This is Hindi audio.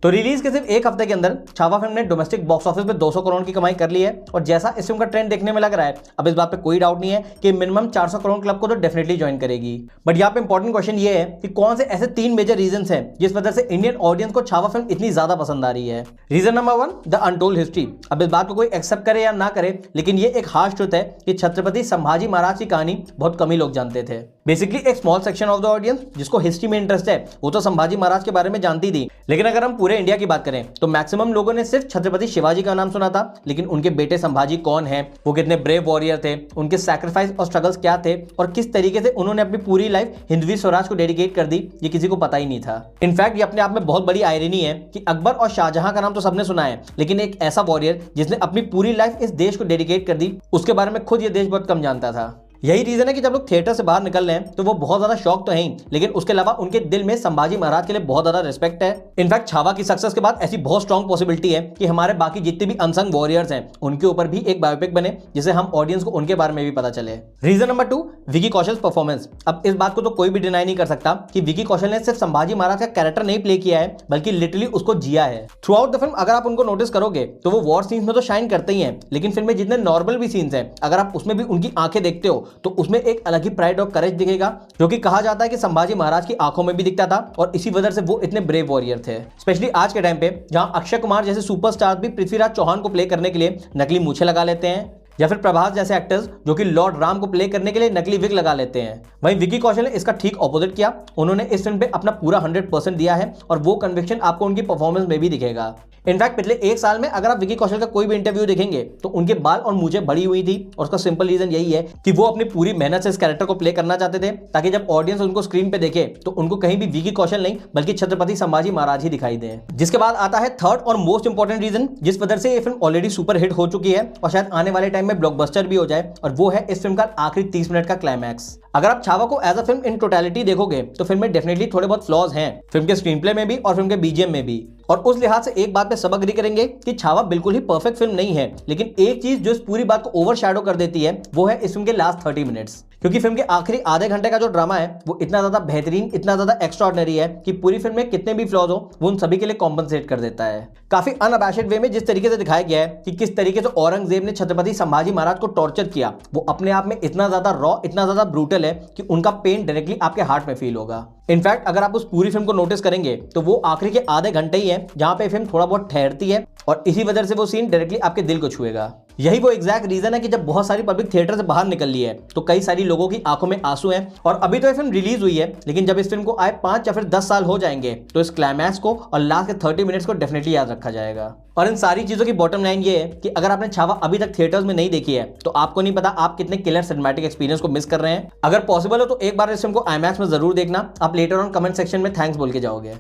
तो रिलीज के सिर्फ एक हफ्ते के अंदर छावा फिल्म ने डोमेस्टिक बॉक्स ऑफिस पे 200 करोड़ की कमाई कर ली है और जैसा इस फिल्म का ट्रेंड देखने में लग रहा है, अब इस बात पे कोई डाउट नहीं है कि मिनिमम 400 करोड़ क्लब को तो डेफिनेटली ज्वाइन करेगी। बट यहाँ पे इंपॉर्टेंट क्वेश्चन ये है कि कौन से ऐसे 3 मेजर रीजंस हैं जिस वजह से इंडियन ऑडियंस को छावा फिल्म इतनी ज्यादा पसंद आ रही है। Reason number 1, the untold history. अब इस बात को कोई एक्सेप्ट करे या ना करे, लेकिन ये एक हार्श ट्रुथ है कि छत्रपति संभाजी महाराज की कहानी बहुत कम ही लोग जानते थे। बेसिकली एक small section of the audience जिसको हिस्ट्री में इंटरेस्ट है वो तो संभाजी महाराज के बारे में जानती थी, लेकिन अगर हम पूरे इंडिया की बात करें तो मैक्सिमम लोगों ने सिर्फ छत्रपति शिवाजी का नाम सुना था, लेकिन उनके बेटे संभाजी कौन है, वो कितने ब्रेव वॉरियर थे, उनके सैक्रिफाइस और स्ट्रगल्स क्या थे और किस तरीके से उन्होंने अपनी पूरी लाइफ हिंदवी स्वराज को डेडिकेट कर दी, ये किसी को पता ही नहीं था। इनफैक्ट ये अपने आप में बहुत बड़ी आयरनी है कि अकबर और शाहजहां का नाम तो सबने सुना है, लेकिन एक ऐसा वॉरियर जिसने अपनी पूरी लाइफ इस देश को डेडिकेट कर दी, उसके बारे में खुद ये देश बहुत कम जानता था। यही रीजन है कि जब लोग थिएटर से बाहर निकल रहे हैं तो वो बहुत ज्यादा शौक तो है ही, लेकिन उसके अलावा उनके दिल में संभाजी महाराज के लिए बहुत ज्यादा रिस्पेक्ट है। इनफैक्ट छावा की सक्सेस के बाद ऐसी बहुत स्ट्रॉन्ग पॉसिबिलिटी है कि हमारे बाकी जितने भी अनसंग वॉरियर्स हैं उनके ऊपर भी एक बायोपिक बने जिसे हम ऑडियंस को उनके बारे में भी पता चले। Reason number 2, Vicky Kaushal performance. अब इस बात को तो कोई भी डिनाई नहीं कर सकता कि विकी कौशल ने सिर्फ संभाजी महाराज का कैरेक्टर नहीं प्ले किया है, बल्कि लिटरली उसको जिया है। थ्रू आउट द फिल्म अगर आप उनको नोटिस करोगे तो वो वॉर सीन्स में तो शाइन करते ही हैं, लेकिन फिल्म में जितने नॉर्मल भी सीन्स हैं अगर आप उसमें भी उनकी आंखें देखते हो तो उसमें एक अलग ही प्राइड और करेज दिखेगा, जो कि कहा जाता है कि संभाजी महाराज की आंखों में भी दिखता था और इसी वजह से वो इतने ब्रेव वॉरियर थे। स्पेशली आज के टाइम पे जहां अक्षय कुमार जैसे सुपरस्टार भी पृथ्वीराज चौहान को प्ले करने के लिए नकली मूछें लगा लेते हैं, या फिर प्रभास जैसे एक्टर्स जो कि लॉर्ड राम को प्ले करने के लिए नकली विग लगा लेते हैं। वहीं विकी कौशल ने इसका ठीक ऑपोजिट किया। उन्होंने इस फिल्म पे अपना पूरा 100% दिया है और वो कन्विक्शन आपको उनकी परफॉर्मेंस में भी दिखेगा। इनफैक्ट पिछले 1 साल में अगर आप विकी कौशल का कोई भी इंटरव्यू देखेंगे तो उनके बाल और मूंछें बड़ी हुई थी और उसका सिंपल रीजन यही है कि वो अपनी पूरी मेहनत से इस कैरेक्टर को प्ले करना चाहते थे, ताकि जब ऑडियंस उनको स्क्रीन पे देखे तो उनको कहीं भी विकी कौशल नहीं बल्कि छत्रपति संभाजी महाराज ही दिखाई दे। जिसके बाद आता है थर्ड और मोस्ट इंपॉर्टेंट रीजन जिस वजह से ये फिल्म ऑलरेडी सुपर हिट हो चुकी है और शायद आने वाले टाइम में ब्लॉकबस्टर भी हो जाए, और वो है इस फिल्म का आखिरी 30 मिनट का क्लाइमैक्स। अगर आप छावा को as a film in totality देखोगे तो फिल्म में डेफिनेटली थोड़े बहुत फ्लॉज हैं, फिल्म के स्क्रीन प्ले में भी और फिल्म के बीजीएम में भी। और उस लिहाज से एक बात पे सब अग्री करेंगे कि छावा बिल्कुल ही परफेक्ट फिल्म नहीं है, लेकिन एक चीज जो इस पूरी बात को ओवरशैडो कर देती है वो है इस फिल्म के लास्ट 30 मिनट्स। क्योंकि फिल्म के आखिरी आधे घंटे का जो ड्रामा है वो इतना ज्यादा बेहतरीन, इतना ज्यादा एक्स्ट्राऑर्डिनरी है कि पूरी फिल्म में कितने भी फ्लॉज हो वो उन सभी के लिए कॉम्पनसेट कर देता है। काफी अनअबैशेड वे में जिस तरीके से दिखाया गया है कि किस तरीके से औरंगजेब ने छत्रपति संभाजी महाराज को टॉर्चर किया, वो अपने आप में इतना ज्यादा रॉ, इतना ज्यादा ब्रूटल है कि उनका पेन डायरेक्टली आपके हार्ट में फील होगा। इनफैक्ट अगर आप उस पूरी फिल्म को नोटिस करेंगे तो वो आखिरी के आधे घंटे ही है जहां पे फिल्म थोड़ा बहुत ठहरती है और इसी वजह से वो सीन डायरेक्टली आपके दिल को छुएगा। यही वो एग्जैक्ट रीजन है कि जब बहुत सारी पब्लिक थिएटर से बाहर निकल ली है तो कई सारी लोगों की आंखों में आंसू हैं। और अभी तो ये फिल्म रिलीज हुई है, लेकिन जब इस फिल्म को आए 5 या फिर 10 साल हो जाएंगे तो इस क्लाइमैक्स को और लास्ट के 30 मिनट्स को डेफिनेटली याद रखा जाएगा। और इन सारी चीजों की बॉटम लाइन ये है कि अगर आपने छावा अभी तक थिएटर्स में नहीं देखी है तो आपको नहीं पता आप कितने किलर सिनेमैटिक एक्सपीरियंस को मिस कर रहे हैं। अगर पॉसिबल हो तो एक बार इस फिल्म को आईमैक्स में जरूर देखना, आप लेटर ऑन कमेंट सेक्शन में थैंक्स बोल के जाओगे।